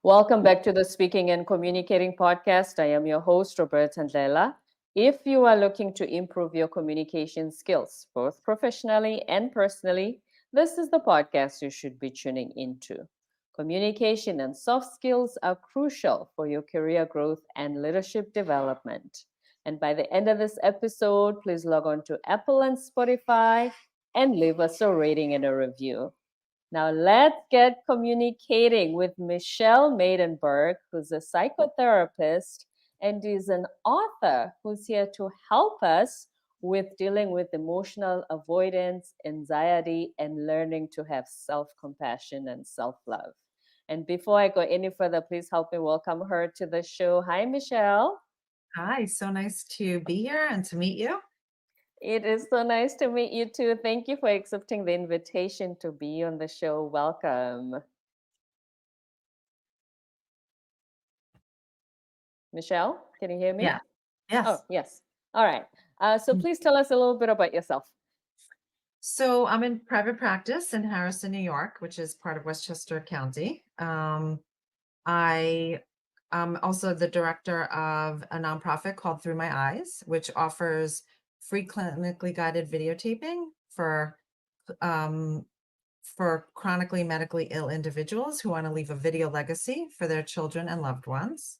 Welcome back to the Speaking and Communicating podcast. I am your host, Roberta Ndlela. If you are looking to improve your communication skills, both professionally and personally, this is the podcast you should be tuning into. Communication and soft skills are crucial for your career growth and leadership development. And by the end of this episode, please log on to Apple and Spotify and leave us a rating and a review. Now, let's get communicating with Michelle Maidenberg, who's a psychotherapist and is an author who's here to help us with dealing with emotional avoidance, anxiety, and learning to have self compassion and self love. And before I go any further, please help me welcome her to the show. Hi, Michelle. Hi, so nice to be here and to meet you. It is so nice to meet you too. Thank you for accepting the invitation to be on the show. Welcome. Michelle, can you hear me? Yeah. Oh, Yes. yes. All right. So Mm. please tell us a little bit about yourself. So I'm in private practice in Harrison, New York, which is part of Westchester County. I am also the director of a nonprofit called Thru My Eyes, which offers free clinically guided videotaping um, for chronically medically ill individuals who want to leave a video legacy for their children and loved ones.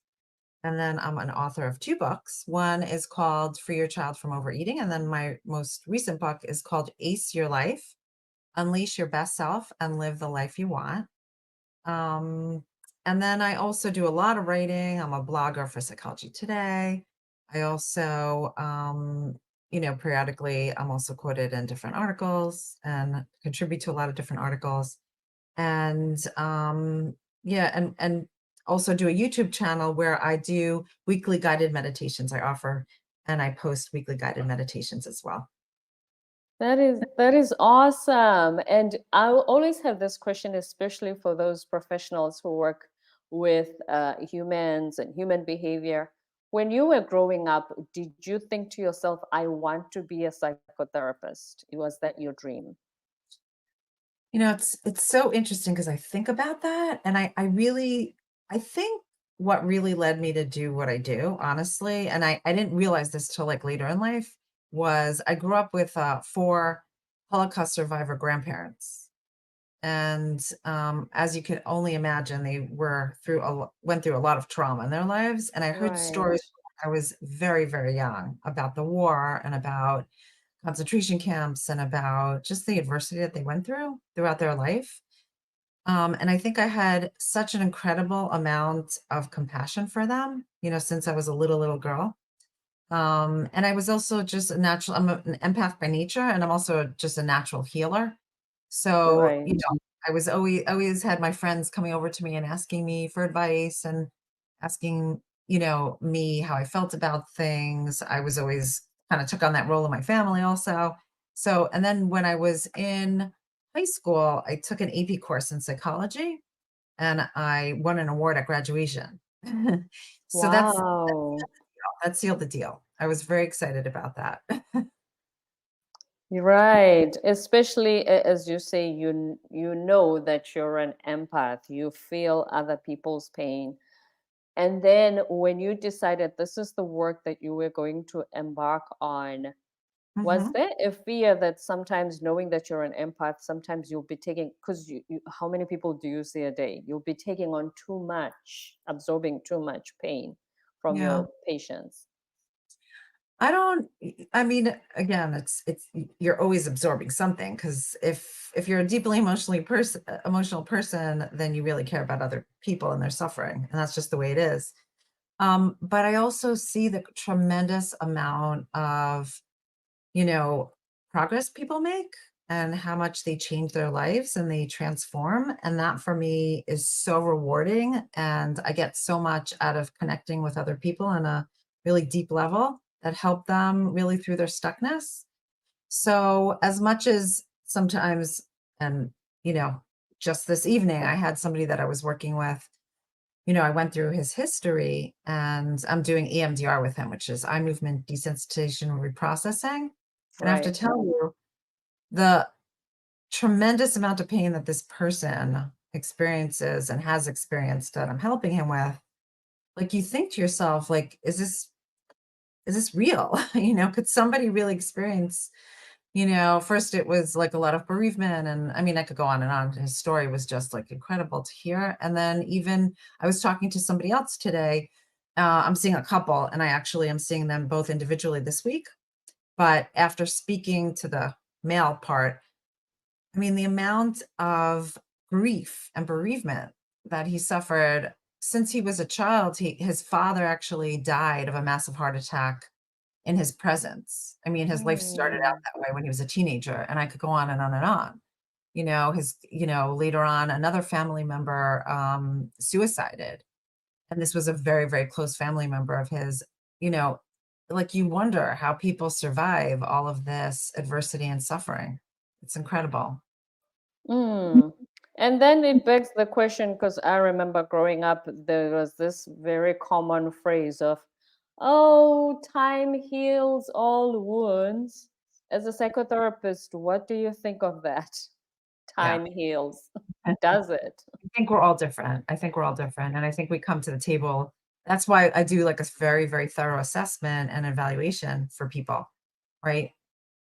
And then I'm an author of two books. One is called Free Your Child From Overeating. And then my most recent book is called Ace Your Life, Unleash Your Best Self and Live the Life You Want. Um, and then I also do a lot of writing. I'm a blogger for Psychology Today. I also, periodically I'm also quoted in different articles and contribute to a lot of different articles. And yeah, and also do a YouTube channel where I do weekly guided meditations. I offer and I post weekly guided meditations as well. That is awesome. And I will always have this question, especially for those professionals who work with humans and human behavior. When you were growing up, did you think to yourself, I want to be a psychotherapist? Was that your dream? It's so interesting because I think about that and I think what really led me to do what I do, honestly, and I didn't realize this till like later in life, was I grew up with four Holocaust survivor grandparents. And as you can only imagine, they went through a lot of trauma in their lives. And I heard stories Right. when I was very, very young about the war and about concentration camps and about just the adversity that they went through throughout their life. And I think I had such an incredible amount of compassion for them, since I was a little girl. And I was also just an empath by nature, and I'm also just a natural healer. So, Right. I was always had my friends coming over to me and asking me for advice and asking, me how I felt about things. I was always kind of took on that role in my family also. So, and then when I was in high school, I took an AP course in psychology and I won an award at graduation. So Wow. that sealed the deal. I was very excited about that. You're right. Especially as you say, you know that you're an empath. You feel other people's pain. And then when you decided this is the work that you were going to embark on, was Mhm. there a fear that sometimes knowing that you're an empath, sometimes you'll be taking, because how many people do you see a day? You'll be taking on too much, absorbing too much pain from Yeah. your patients. I don't I mean, again, you're always absorbing something because if you're a deeply emotional person, then you really care about other people and their suffering, and that's just the way it is. But I also see the tremendous amount of, you know, progress people make and how much they change their lives and they transform, and that for me is so rewarding, and I get so much out of connecting with other people on a really deep level that help them really through their stuckness. So as much as sometimes, and you know, just this evening I had somebody that I was working with, I went through his history and I'm doing EMDR with him, which is eye movement desensitization reprocessing. And I have to Right. tell you, the tremendous amount of pain that this person experiences and has experienced that I'm helping him with, like you think to yourself, like, is this real? Could somebody really experience, first it was like a lot of bereavement. And I mean, I could go on and on. His story was just like incredible to hear. And then even I was talking to somebody else today. I'm seeing a couple, and I actually am seeing them both individually this week. But after speaking to the male part, I mean, the amount of grief and bereavement that he suffered since he was a child, his father actually died of a massive heart attack in his presence. I mean, his life started out Mm, that way when he was a teenager, and I could go on and on and on. Later on, another family member suicided, and this was a very, very close family member of his. You know, like you wonder how people survive all of this adversity and suffering. It's incredible. mm. And then it begs the question, because I remember growing up, there was this very common phrase of, oh, time heals all wounds. As a psychotherapist, what do you think of that? Yeah. Time heals. Does it? I think we're all different. I think we're all different. And I think we come to the table. That's why I do like a very, very thorough assessment and evaluation for people, right?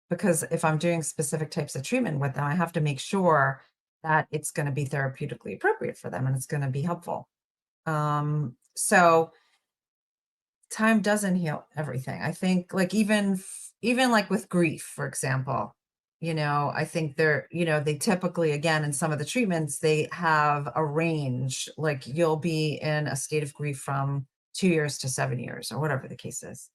Because if I'm doing specific types of treatment with them, I have to make sure that it's going to be therapeutically appropriate for them and it's going to be helpful. So time doesn't heal everything. I think like even like with grief, for example, I think they typically, again, in some of the treatments, they have a range, like you'll be in a state of grief from 2 years to 7 years or whatever the case is.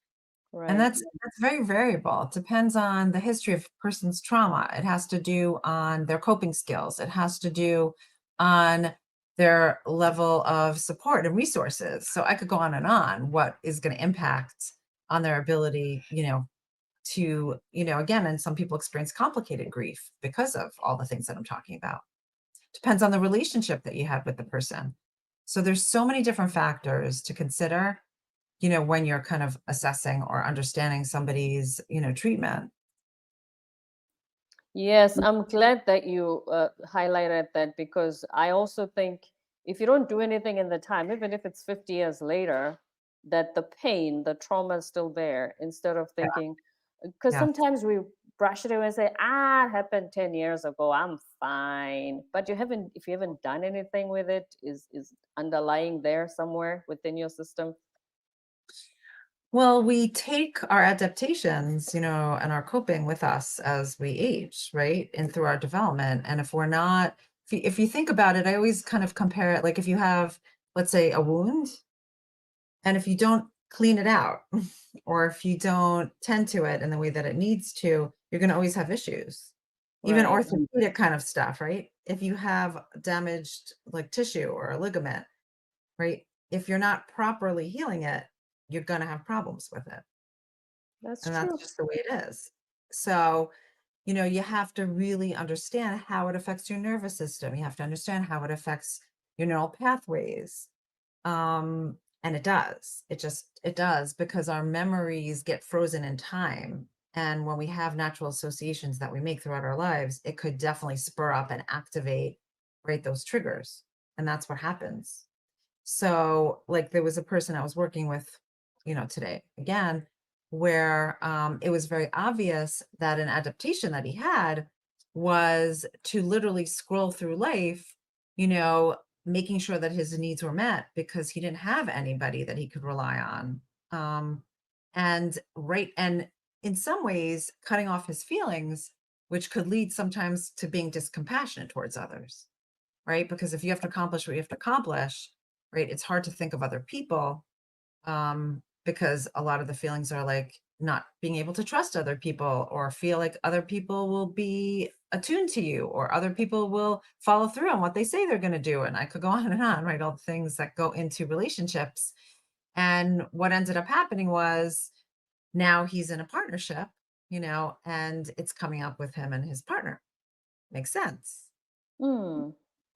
And Right. that's very variable. It depends on the history of a person's trauma. It has to do on their coping skills. It has to do on their level of support and resources. So I could go on what is going to impact on their ability, again, and some people experience complicated grief because of all the things that I'm talking about. Depends on the relationship that you have with the person. So there's so many different factors to consider, when you're kind of assessing or understanding somebody's, treatment. Yes, I'm glad that you highlighted that, because I also think if you don't do anything in the time, even if it's 50 years later, that the pain, the trauma is still there, instead of Yeah. thinking, because Yes. sometimes we brush it away and say, it happened 10 years ago, I'm fine. But if you haven't done anything with it, is underlying there somewhere within your system. Well, we take our adaptations, and our coping with us as we age, right? And through our development. And if we're not, if you think about it, I always kind of compare it like if you have, let's say, a wound, and if you don't clean it out, or if you don't tend to it in the way that it needs to, you're going to always have issues. Even Right. orthopedic kind of stuff, right? If you have damaged like tissue or a ligament, right? If you're not properly healing it, you're going to have problems with it. That's And that's true. just the way it is. So, you have to really understand how it affects your nervous system. You have to understand how it affects your neural pathways. And it does. It does, because our memories get frozen in time. And when we have natural associations that we make throughout our lives, it could definitely spur up and activate, right, those triggers. And that's what happens. So, like, there was a person I was working with, today again, where it was very obvious that an adaptation that he had was to literally scroll through life, making sure that his needs were met because he didn't have anybody that he could rely on. Um, and in some ways, cutting off his feelings, which could lead sometimes to being discompassionate towards others, right? Because if you have to accomplish what you have to accomplish, right, it's hard to think of other people, because a lot of the feelings are like not being able to trust other people or feel like other people will be attuned to you or other people will follow through on what they say they're going to do. And I could go on and on, right? All the things that go into relationships. And what ended up happening was now he's in a partnership, and it's coming up with him and his partner. Makes sense, Hmm.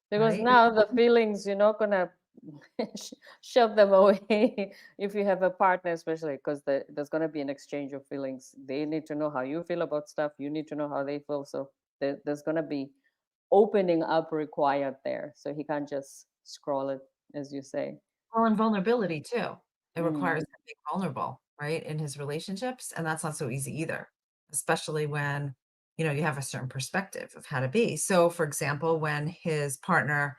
Because right? now the feelings, you're not gonna shove them away if you have a partner, especially because there's gonna be an exchange of feelings. They need to know how you feel about stuff. You need to know how they feel. So there's gonna be opening up required there. So he can't just scroll it, as you say. Well, and vulnerability too. It requires Mm. him being vulnerable, right, in his relationships, and that's not so easy either, especially when, you have a certain perspective of how to be. So, for example, when his partner,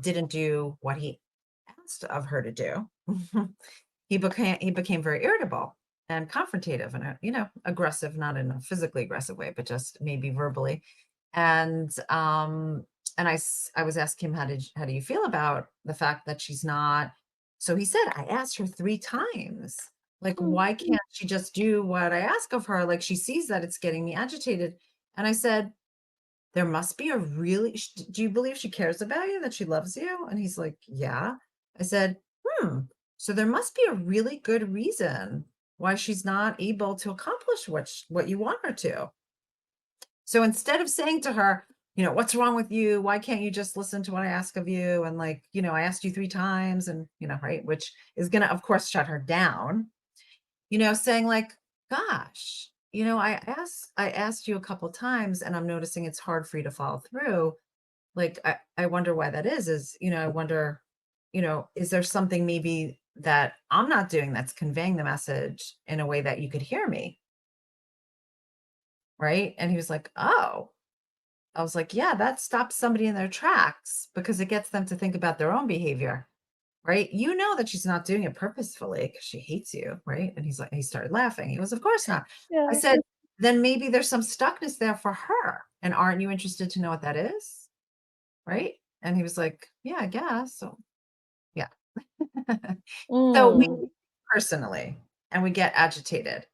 didn't do what he asked of her to do, he became very irritable and confrontative and, aggressive, not in a physically aggressive way, but just maybe verbally. And I was asking him, how do you feel about the fact that she's not? So he said, I asked her 3 times. Like, Mm. why can't she just do what I ask of her? Like, she sees that it's getting me agitated. And I said, there must be a really, do you believe she cares about you, that she loves you? And he's like, yeah. I said, hmm, so there must be a really good reason why she's not able to accomplish what you want her to. So instead of saying to her, what's wrong with you? Why can't you just listen to what I ask of you? And like, I asked you 3 times and, right, which is going to, of course, shut her down, saying like, gosh, I asked you a couple times and I'm noticing it's hard for you to follow through. Like, I wonder why that is, I wonder, is there something maybe that I'm not doing that's conveying the message in a way that you could hear me? Right. And he was like, oh, I was like, yeah, that stops somebody in their tracks because it gets them to think about their own behavior. Right. You know that she's not doing it purposefully because she hates you. Right. And he started laughing. He was, of course not. I Yeah. said, then maybe there's some stuckness there for her. And aren't you interested to know what that is? Right. And he was like, yeah, I guess. So, yeah. So we Mm. personally, and we get agitated,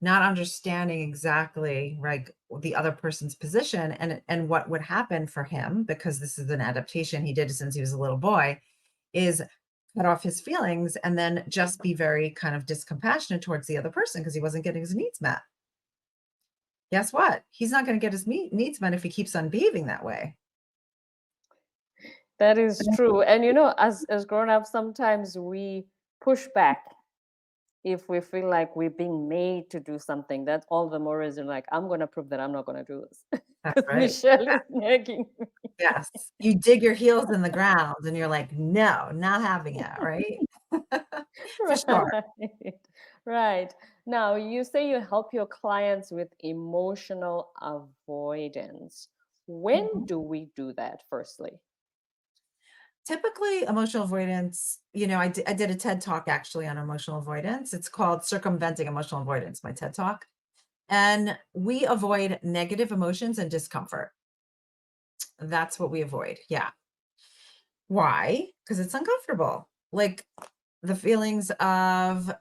not understanding exactly, right, the other person's position and what would happen for him, because this is an adaptation he did since he was a little boy, is cut off his feelings and then just be very kind of discompassionate towards the other person because he wasn't getting his needs met. Guess what? He's not going to get his needs met if he keeps on behaving that way. That is true. And as grown-ups, sometimes we push back if we feel like we're being made to do something. That's all the more reason, like, I'm gonna prove that I'm not gonna do this. That's Because right. Michelle is nagging me. Yes. You dig your heels in the ground and you're like, no, not having it. Right. For sure. Right. Right. Now, you say you help your clients with emotional avoidance. When Mhm. do we do that, firstly? Typically, emotional avoidance, I did a TED talk actually on emotional avoidance. It's called Circumventing Emotional Avoidance, my TED talk. And we avoid negative emotions and discomfort. That's what we avoid. Yeah. Why? Because it's uncomfortable. Like the feelings of,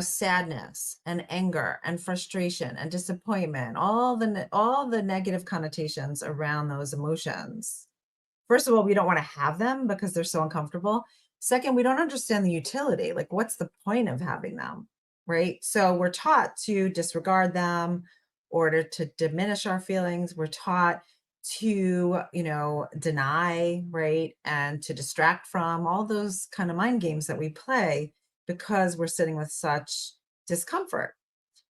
sadness and anger and frustration and disappointment, all the negative connotations around those emotions. First of all, we don't want to have them because they're so uncomfortable. Second, we don't understand the utility. Like, what's the point of having them? Right. So we're taught to disregard them or to diminish our feelings. We're taught to, deny, right. And to distract from all those kind of mind games that we play because we're sitting with such discomfort.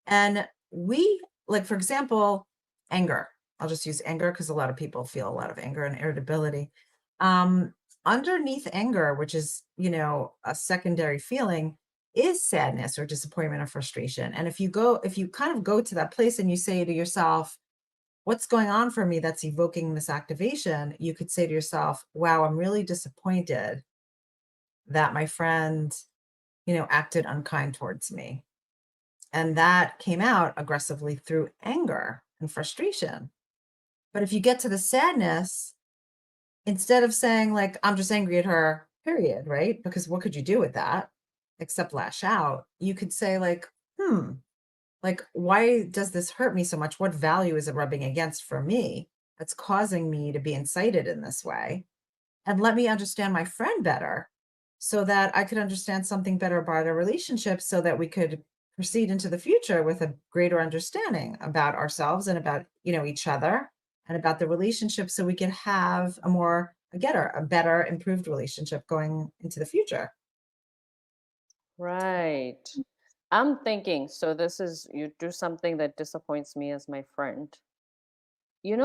And like, for example, anger. I'll just use anger because a lot of people feel a lot of anger and irritability. Um, Underneath anger, which is, a secondary feeling, is sadness or disappointment or frustration. And if you kind of go to that place and you say to yourself, what's going on for me that's evoking this activation? You could say to yourself, wow, I'm really disappointed that my friend, acted unkind towards me. And that came out aggressively through anger and frustration. But if you get to the sadness, instead of saying, like, I'm just angry at her, period, right? Because what could you do with that except lash out? You could say, like, like, why does this hurt me so much? What value is it rubbing against for me that's causing me to be incited in this way? And let me understand my friend better so that I could understand something better about our relationship so that we could proceed into the future with a greater understanding about ourselves and about, each other and about the relationship so we can have a better, improved relationship going into the future. Right. I'm thinking, so this is, you do something that disappoints me as my friend.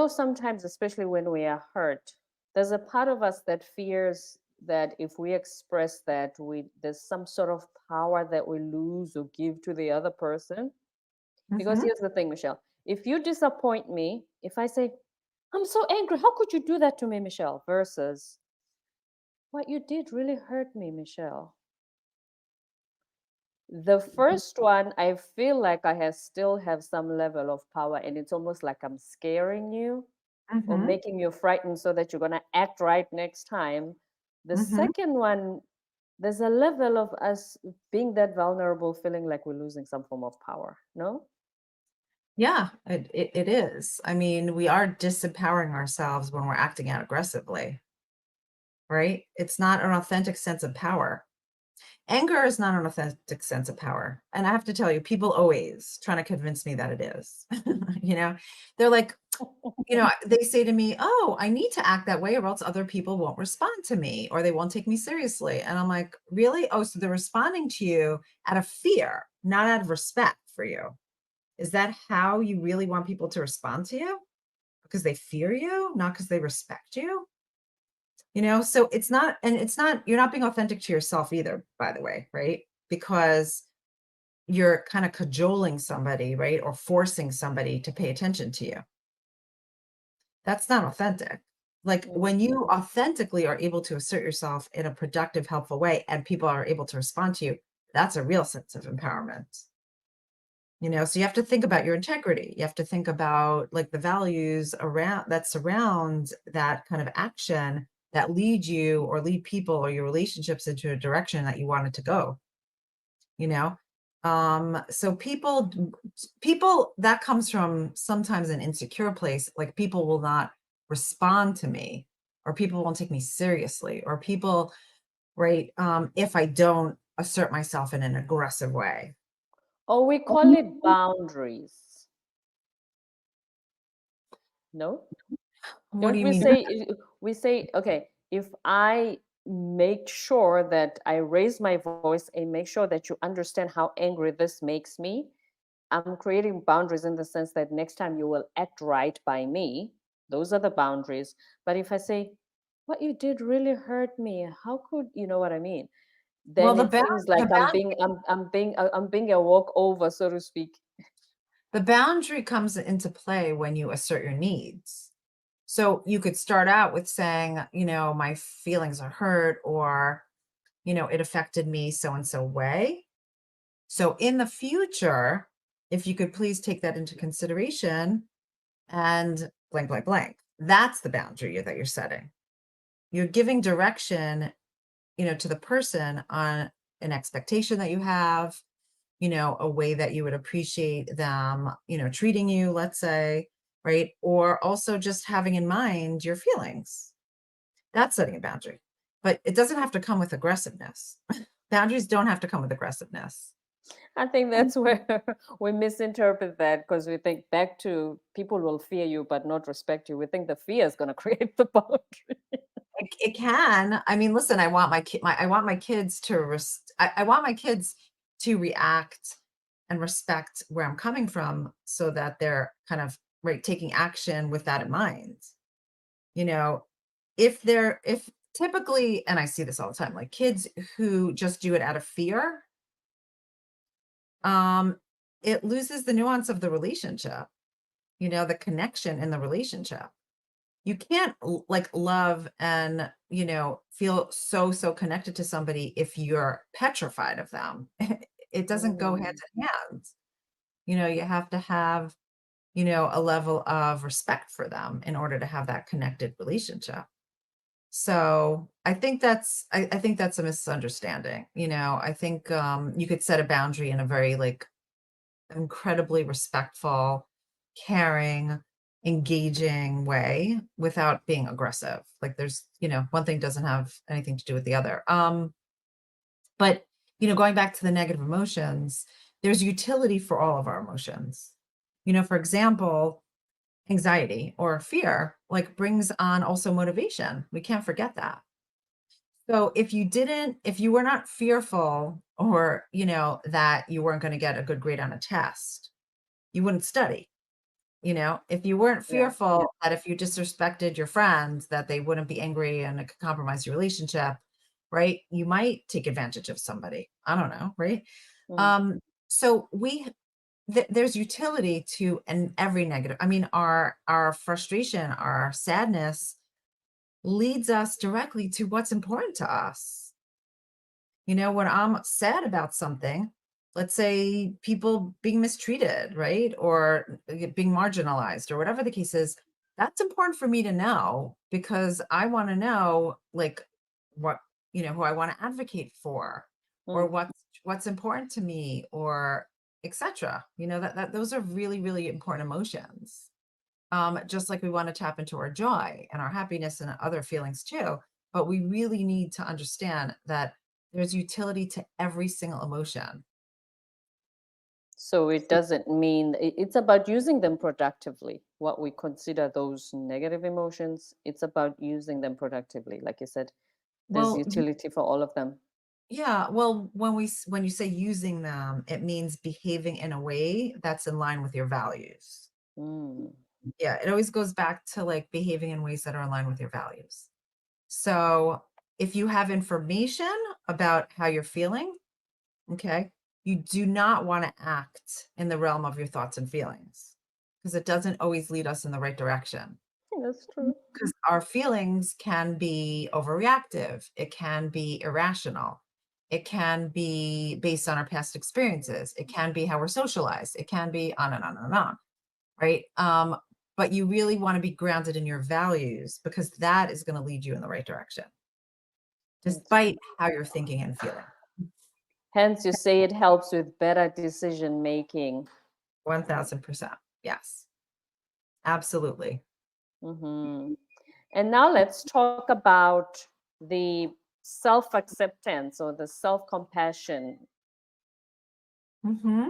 sometimes, especially when we are hurt, there's a part of us that fears that if we express that, there's some sort of power that we lose or give to the other person. Because Mhm. here's the thing, Michelle. If you disappoint me, if I say, I'm so angry, how could you do that to me, Michelle? Versus, what you did really hurt me, Michelle. The first one, I feel like still have some level of power, and it's almost like I'm scaring you or Mhm. making you frightened so that you're going to act right next time. The Mhm. second one, there's a level of us being that vulnerable, feeling like we're losing some form of power. No? Yeah, it is. I mean, we are disempowering ourselves when we're acting out aggressively, right? It's not an authentic sense of power. Anger is not an authentic sense of power. And I have to tell you, people always trying to convince me that it is. You know, they're like, they say to me, "Oh, I need to act that way or else other people won't respond to me or they won't take me seriously." And I'm like, "Really? Oh, so they're responding to you out of fear, not out of respect for you. Is that how you really want people to respond to you? Because they fear you, not because they respect you?" So you're not being authentic to yourself either, by the way, right? Because you're kind of cajoling somebody, right? Or forcing somebody to pay attention to you. That's not authentic. Like when Mhm. you authentically are able to assert yourself in a productive, helpful way and people are able to respond to you, that's a real sense of empowerment. So you have to think about your integrity. You have to think about like the values around that surround that kind of action that lead you or lead people or your relationships into a direction that you wanted to go, you know? So people that comes from sometimes an insecure place, like people will not respond to me or people won't take me seriously or people, right? If I don't assert myself in an aggressive way. Or we call it boundaries. No? What do Don't you we mean? say, okay, if I make sure that I raise my voice and make sure that you understand how angry this makes me, I'm creating boundaries in the sense that next time you will act right by me. Those are the boundaries. But if I say, what you did really hurt me, how could you know what I mean? Well, Then it seems like I'm being a walkover, so to speak. the boundary comes into play when you assert your needs. So you could start out with saying, my feelings are hurt or, it affected me so and so way. So in the future, if you could please take that into consideration and blank, blank, blank. That's the boundary that you're setting. You're giving direction, to the person on an expectation that you have, a way that you would appreciate them, treating you, let's say, right? Or also just having in mind your feelings. That's setting a boundary. But it doesn't have to come with aggressiveness. Boundaries don't have to come with aggressiveness. I think that's where we misinterpret that because we think back to people will fear you but not respect you. We think the fear is going to create the boundary. It can. I mean, listen, I want my kids to I want my kids to react and respect where I'm coming from so that they're kind of right taking action with that in mind. You know, if typically, and I see this all the time, like kids who just do it out of fear, um, it loses the nuance of the relationship, the connection in the relationship. You can't like love and, feel so connected to somebody if you're petrified of them. It doesn't go hand Mm. in hand. You have to have, a level of respect for them in order to have that connected relationship. So I think that's a misunderstanding. I think you could set a boundary in a very like incredibly respectful, caring, engaging way without being aggressive. Like there's, one thing doesn't have anything to do with the other. But going back to the negative emotions, there's utility for all of our emotions. For example, anxiety or fear like brings on also motivation. We can't forget that. So if you were not fearful or, that you weren't going to get a good grade on a test, you wouldn't study. if you weren't Yeah. fearful that if you disrespected your friends, that they wouldn't be angry and it could compromise your relationship, right? You might take advantage of somebody. I don't know, right? Mm. So there's utility to every negative. I mean, our frustration, our sadness leads us directly to what's important to us. When I'm sad about something, let's say people being mistreated, right? Or being marginalized or whatever the case is, that's important for me to know because I want to know like what, who I want to advocate for or Mm. what's important to me or etc. That those are really, really important emotions. Just like we want to tap into our joy and our happiness and other feelings too. But we really need to understand that there's utility to every single emotion. So it doesn't mean it's about using them productively. What we consider those negative emotions, it's about using them productively. Like you said, there's Well, utility for all of them. yeah. Well, when you say using them, it means behaving in a way that's in line with your values. Mm. Yeah, it always goes back to like behaving in ways that are in line with your values. So if you have information about how you're feeling, okay, you do not want to act in the realm of your thoughts and feelings because it doesn't always lead us in the right direction. That's true. Because our feelings can be overreactive, it can be irrational, it can be based on our past experiences, it can be how we're socialized, it can be on and on and on, right? But you really want to be grounded in your values because that is going to lead you in the right direction, That's despite true. how you're thinking and feeling. Hence, you say it helps with better decision making. 1000%. Yes, absolutely. Hmm. And now let's talk about the self acceptance or the self compassion. Hmm.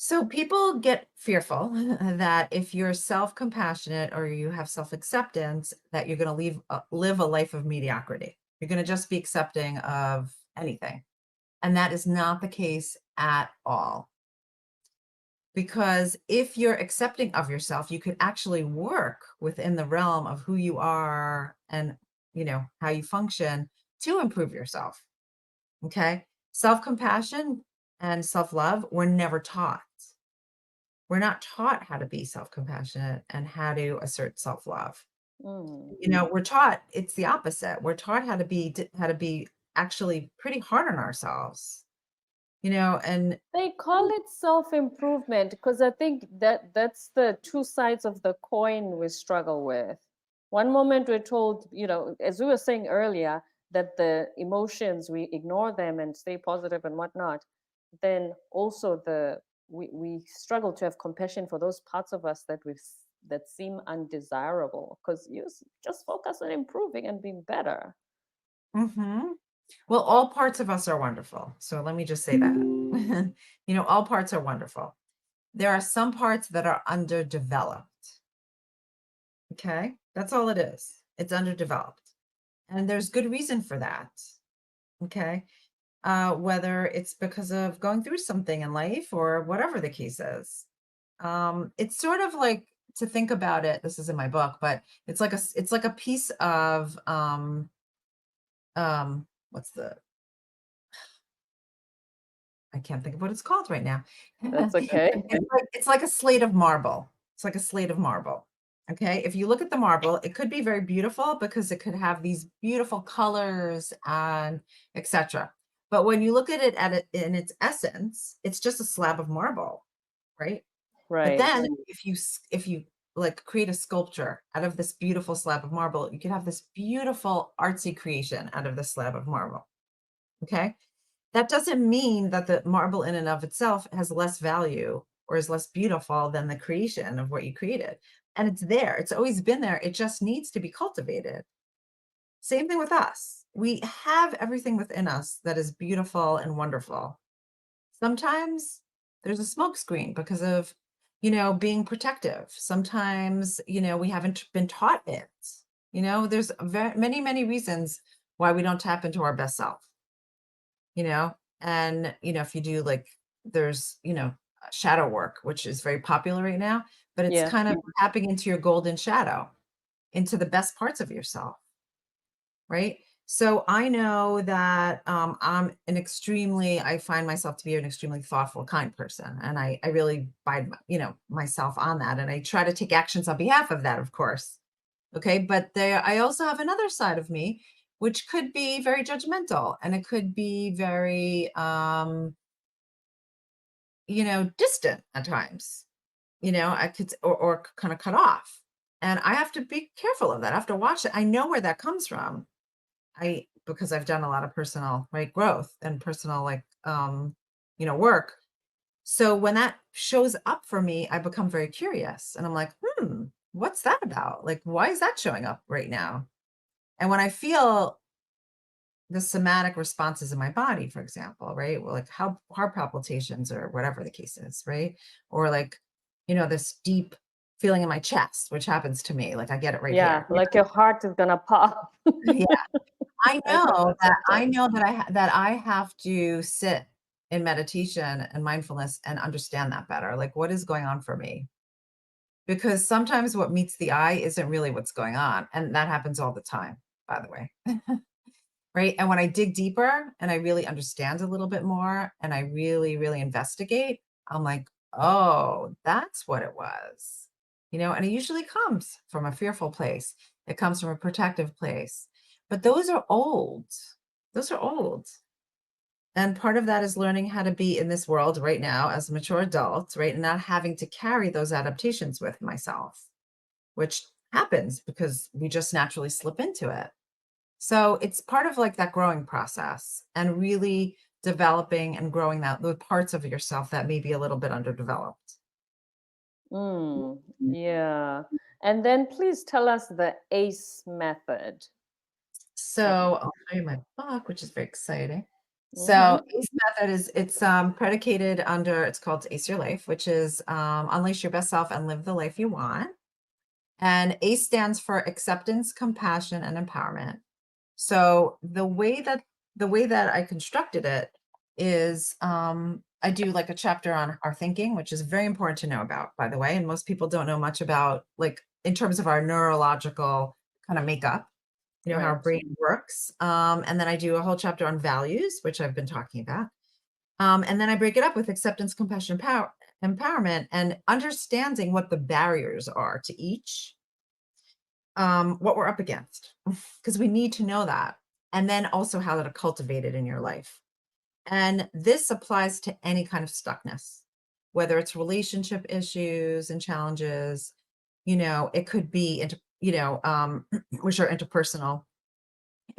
So people get fearful that if you're self-compassionate or you have self-acceptance, that you're going to live a life of mediocrity. You're going to just be accepting of anything. And that is not the case at all. Because if you're accepting of yourself, you could actually work within the realm of who you are and, how you function to improve yourself. Okay? Self-compassion and self-love were never taught. We're not taught how to be self-compassionate and how to assert self-love. Mm. We're taught it's the opposite. We're taught how to be actually pretty hard on ourselves, and They call it self improvement because I think that that's the two sides of the coin we struggle with. One moment we're told, as we were saying earlier, that the emotions we ignore them and stay positive and whatnot. Then also we struggle to have compassion for those parts of us that seem undesirable because just focus on improving and being better. Mhm. Well, all parts of us are wonderful. So let me just say that. All parts are wonderful. There are some parts that are underdeveloped. Okay? That's all it is. It's underdeveloped. And there's good reason for that. Okay? Whether it's because of going through something in life or whatever the case is. It's sort of like to think about it. This is in my book, but it's like a piece of what's the I can't think of what it's called right now. That's okay. It's like a slate of marble. It's like a slate of marble. Okay. If you look at the marble, it could be very beautiful because it could have these beautiful colors and etc. But when you look at it in its essence, it's just a slab of marble, right? But Right. then if you like create a sculpture out of this beautiful slab of marble, you can have this beautiful artsy creation out of this slab of marble. Okay. That doesn't mean that the marble in and of itself has less value or is less beautiful than the creation of what you created. And it's there. It's always been there. It just needs to be cultivated. Same thing with us. We have everything within us that is beautiful and wonderful. Sometimes there's a smokescreen because of, being protective. Sometimes, we haven't been taught it. There's many, many reasons why we don't tap into our best self. you know and if you do like there's shadow work, which is very popular right now, but it's Yeah. kind of tapping into your golden shadow, into the best parts of yourself, right? So I know that I find myself to be an extremely thoughtful, kind person. And I really bide, myself on that. And I try to take actions on behalf of that, of course. Okay. But I also have another side of me, which could be very judgmental, and it could be very, distant at times. I could, or kind of cut off. And I have to be careful of that. I have to watch it. I know where that comes from. Because I've done a lot of personal, right, growth and personal, like, work. So when that shows up for me, I become very curious, and I'm like, what's that about? Like, why is that showing up right now? And when I feel the somatic responses in my body, for example, right? Well, like how heart palpitations or whatever the case is, right? Or like, this deep feeling in my chest, which happens to me. Like I get it right Yeah, here. like your heart is gonna pop. Yeah. I I feel know that that I sometimes. know that I have to sit in meditation and mindfulness and understand that better. Like, what is going on for me? Because sometimes what meets the eye isn't really what's going on, and that happens all the time, by the way. Right? And when I dig deeper and I really understand a little bit more and I really, really investigate, I'm like, "Oh, that's what it was." And it usually comes from a fearful place. It comes from a protective place. But those are old. Those are old. And part of that is learning how to be in this world right now as a mature adult, right? And not having to carry those adaptations with myself, which happens because we just naturally slip into it. So it's part of like that growing process and really developing and growing the parts of yourself that may be a little bit underdeveloped. Mm, yeah. And then please tell us the ACE method. So I'll show you my book, which is very exciting. Mm-hmm. So ACE method it's predicated under, it's called Ace Your Life, which is unleash your best self and live the life you want. And ACE stands for acceptance, compassion, and empowerment. So the way that I constructed it is I do like a chapter on our thinking, which is very important to know about, by the way. And most people don't know much about, like, in terms of our neurological kind of makeup, how our Right. brain works. And then I do a whole chapter on values, which I've been talking about. And then I break it up with acceptance, compassion, empowerment, and understanding what the barriers are to each, what we're up against, because we need to know that. And then also how to cultivate it in your life. And this applies to any kind of stuckness, whether it's relationship issues and challenges, it could be which are interpersonal,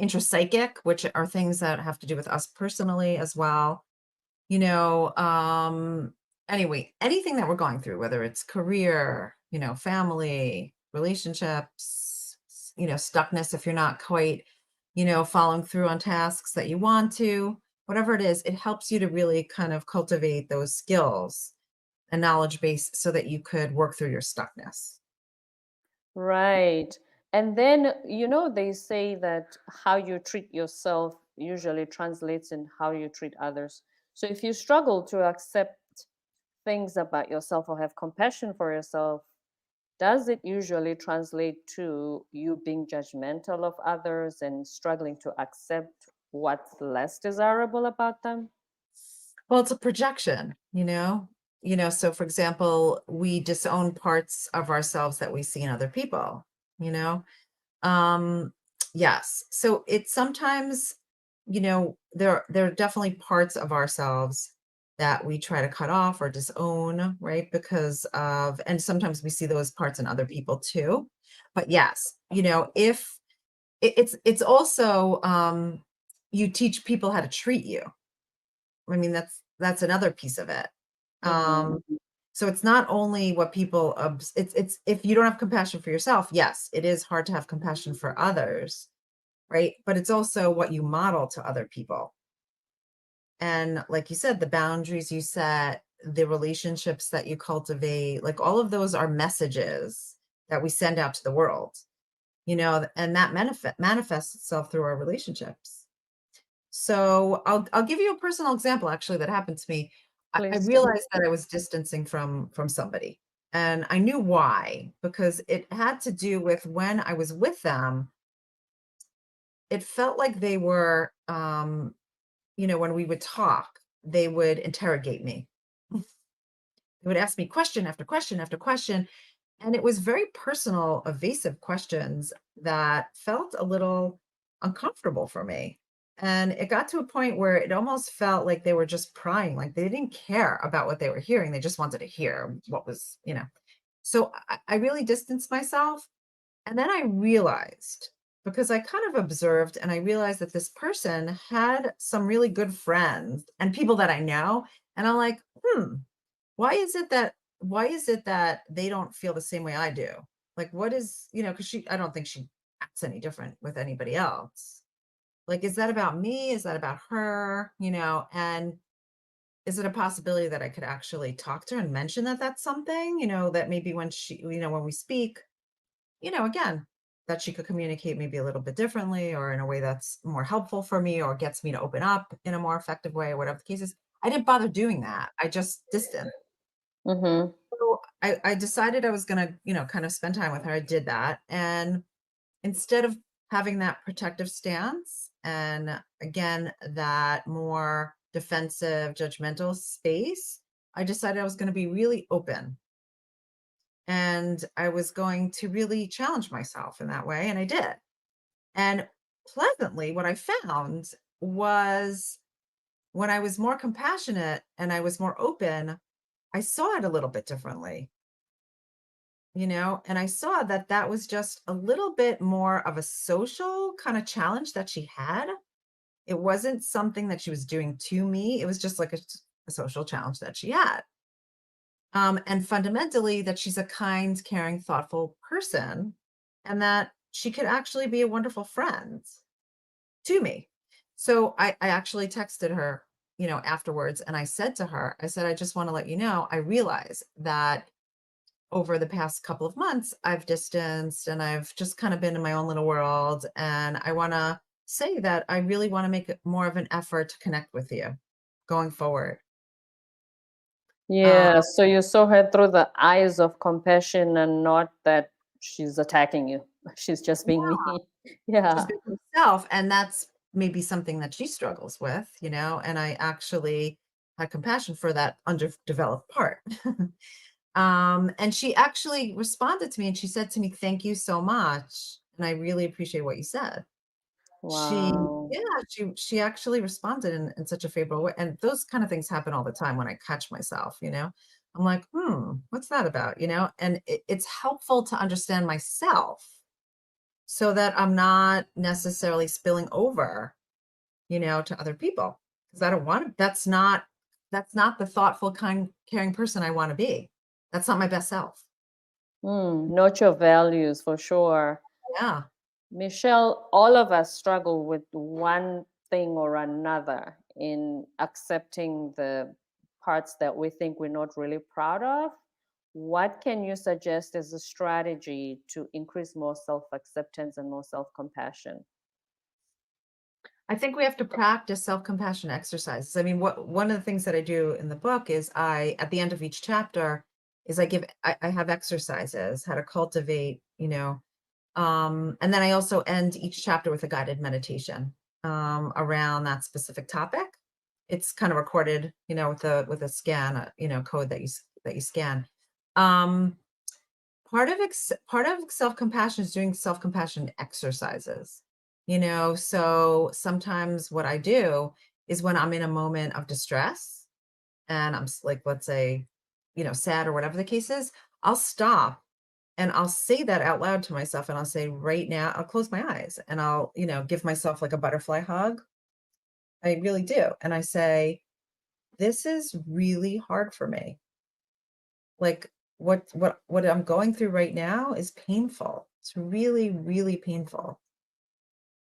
intrapsychic, which are things that have to do with us personally as well. you know, um, anyway, anything that we're going through, whether it's career, family, relationships, stuckness, if you're not quite, following through on tasks that you want to, whatever it is, it helps you to really kind of cultivate those skills and knowledge base so that you could work through your stuckness. Right. And then, they say that how you treat yourself usually translates in how you treat others. So if you struggle to accept things about yourself or have compassion for yourself, does it usually translate to you being judgmental of others and struggling to accept what's less desirable about them? Well, it's a projection, so for example, we disown parts of ourselves that we see in other people, you know? Um, yes. So it's sometimes, there are definitely parts of ourselves that we try to cut off or disown, right? And sometimes we see those parts in other people too. But yes, if it's also, you teach people how to treat you. I mean, that's another piece of it. Mm-hmm. So it's not only what people, it's if you don't have compassion for yourself, yes, it is hard to have compassion for others, right? But it's also what you model to other people. And like you said, the boundaries you set, the relationships that you cultivate, like all of those are messages that we send out to the world, and that manifests itself through our relationships. So I'll give you a personal example actually that happened to me. I Please do. realized that I was distancing from somebody, and I knew why, because it had to do with when I was with them, it felt like they were, when we would talk, they would interrogate me. They would ask me question after question after question, and it was very personal, evasive questions that felt a little uncomfortable for me. And it got to a point where it almost felt like they were just prying, like they didn't care about what they were hearing. They just wanted to hear what was. So I really distanced myself. And then I realized, because I kind of observed and I realized that this person had some really good friends and people that I know. And I'm like, why is it that they don't feel the same way I do? Like, what is, because I don't think she acts any different with anybody else. Like, is that about me? Is that about her? And is it a possibility that I could actually talk to her and mention that that's something, that maybe when we speak, again, that she could communicate maybe a little bit differently or in a way that's more helpful for me or gets me to open up in a more effective way or whatever the case is. I didn't bother doing that. I just distanced. Mm-hmm. So I decided I was gonna, kind of spend time with her. I did that. And instead of having that protective stance and again, that more defensive, judgmental space, I decided I was going to be really open and I was going to really challenge myself in that way. And I did. And pleasantly, what I found was when I was more compassionate and I was more open, I saw it a little bit differently. And I saw that that was just a little bit more of a social kind of challenge that she had. It wasn't something that she was doing to me. It was just like a social challenge that she had. And fundamentally, that she's a kind, caring, thoughtful person, and that she could actually be a wonderful friend to me. So I actually texted her, afterwards, and I said to her, I said, I just want to let you know, I realize that over the past couple of months, I've distanced and I've just kind of been in my own little world. And I want to say that I really want to make it more of an effort to connect with you going forward. Uh, Yeah, so you saw her through the eyes of compassion and not that she's attacking you. She's just being yeah, me. she's Yeah. been herself. And that's maybe something that she struggles with, and I actually had compassion for that underdeveloped part. And she actually responded to me and she said to me, thank you so much. And I really appreciate what you said. She Wow. yeah, she actually responded in such a favorable way, and those kind of things happen all the time when I catch myself. I'm like, what's that about?" And it's helpful to understand myself so that I'm not necessarily spilling over, to other people, because I don't want to. That's not the thoughtful, kind, caring person I want to be. That's not my best self. Note your values for sure. Yeah. Michelle, all of us struggle with one thing or another in accepting the parts that we think we're not really proud of. What can you suggest as a strategy to increase more self acceptance and more self compassion? I think we have to practice self-compassion exercises. I mean, one of the things that I do in the book is at the end of each chapter, is I have exercises, how to cultivate, and then I also end each chapter with a guided meditation around that specific topic. It's kind of recorded, with a scan, code that you scan. Um, part of self-compassion is doing self-compassion exercises. So sometimes what I do is when I'm in a moment of distress and like, let's say, sad or whatever the case is, I'll stop and I'll say that out loud to myself, and I'll say, right now, I'll close my eyes and I'll, give myself like a butterfly hug. I really do. And I say, this is really hard for me. Like, what I'm going through right now is painful. It's really, really painful.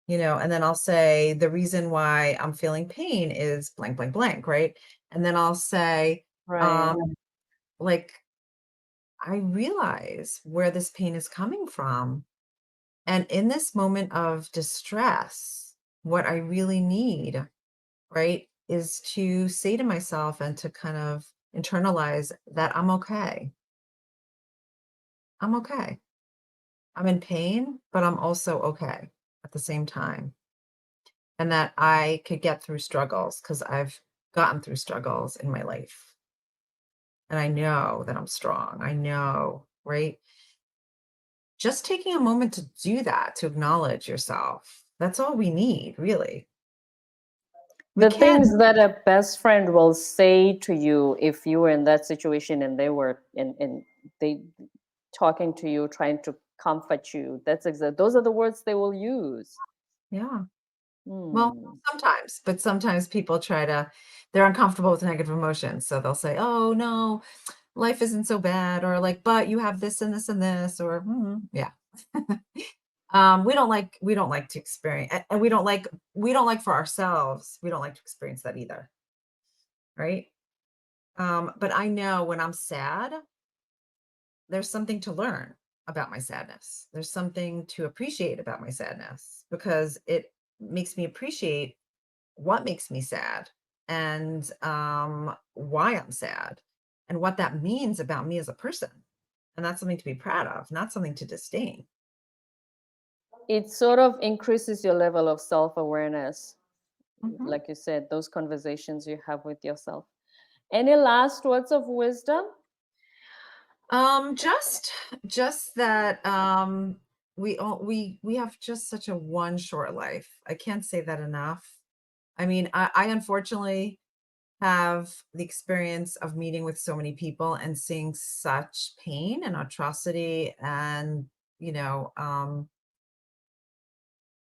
And then I'll say the reason why I'm feeling pain is blank, blank, blank, right? And then I'll say, Right. um, like, I realize where this pain is coming from. And in this moment of distress, what I really need, right, is to say to myself and to kind of internalize that I'm okay. I'm okay. I'm in pain, but I'm also okay at the same time. And that I could get through struggles because I've gotten through struggles in my life. And I know that I'm strong. I know, right? Just taking a moment to do that, to acknowledge yourself. That's all we need, really. We The can't, things that a best friend will say to you if you were in that situation and they were in they talking to you, trying to comfort you. Those are the words they will use. yeah. Well, Hmm. sometimes, but sometimes people they're uncomfortable with negative emotions. So they'll say, oh, no, life isn't so bad, or like, but you have this and this and this, or yeah. We don't like to experience, and we don't like for ourselves, we don't like to experience that either, right? But I know when I'm sad, there's something to learn about my sadness. There's something to appreciate about my sadness because it makes me appreciate what makes me sad and why I'm sad and what that means about me as a person. And that's something to be proud of, not something to disdain. It sort of increases your level of self-awareness. Mhm. Like you said, those conversations you have with yourself. Any last words of wisdom? Just that we have just such a one short life. I can't say that enough. I mean, I unfortunately have the experience of meeting with so many people and seeing such pain and atrocity, and you know,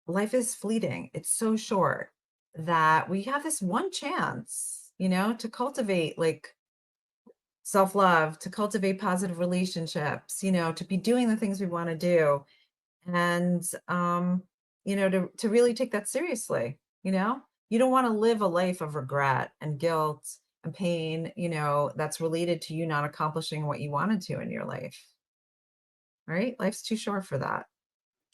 life is fleeting. It's so short that we have this one chance, to cultivate like self-love, to cultivate positive relationships, to be doing the things we want to do, and to really take that seriously. You don't want to live a life of regret and guilt and pain, that's related to you not accomplishing what you wanted to in your life. Right? Life's too short for that.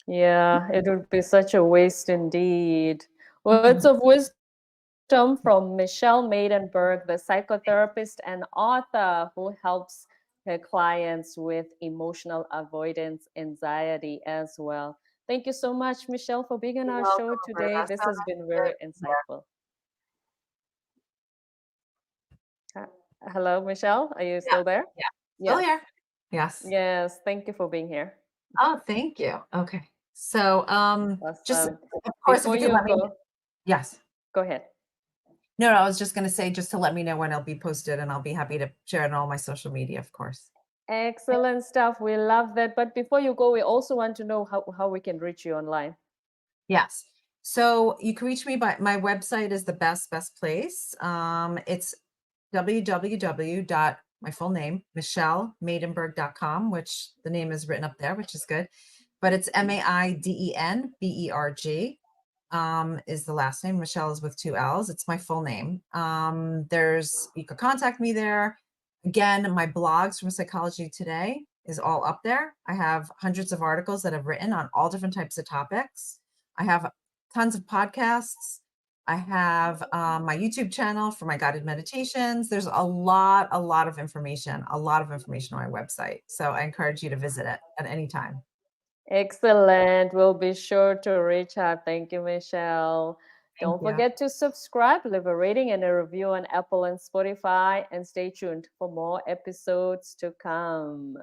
Yeah, it would be such a waste indeed. Words of wisdom from Michelle Maidenberg, the psychotherapist and author who helps her clients with emotional avoidance anxiety as well. Thank you so much, Michelle, for being on You're our welcome, show today. Roberta. This So has been very nice insightful. Uh, Hello, Michelle. Are you yeah, still there? yeah. Still Yes. here. Yes. Yes. Thank you for being here. Oh, thank you. Okay. So, just Awesome. of course, if Before you could you let me, go, yes. go ahead. No, I was just going to say, just to let me know when it'll be posted, and I'll be happy to share it on all my social media, of course. Excellent stuff. We love that. But before you go, we also want to know how we can reach you online. Yes. So you can reach me by my website is the best place. It's my full name, michellemaidenberg.com, which the name is written up there, which is good. But it's Maidenberg, is the last name. Michelle is with 2 L's. It's my full name. You could contact me there. Again, my blogs from Psychology Today is all up there. I have hundreds of articles that I've written on all different types of topics. I have tons of podcasts. I have my YouTube channel for my guided meditations. There's a lot of information on my website. So I encourage you to visit it at any time. Excellent. We'll be sure to reach out. Thank you, Michelle. Thank Don't you. forget to subscribe, leave a rating and a review on Apple and Spotify, and stay tuned for more episodes to come.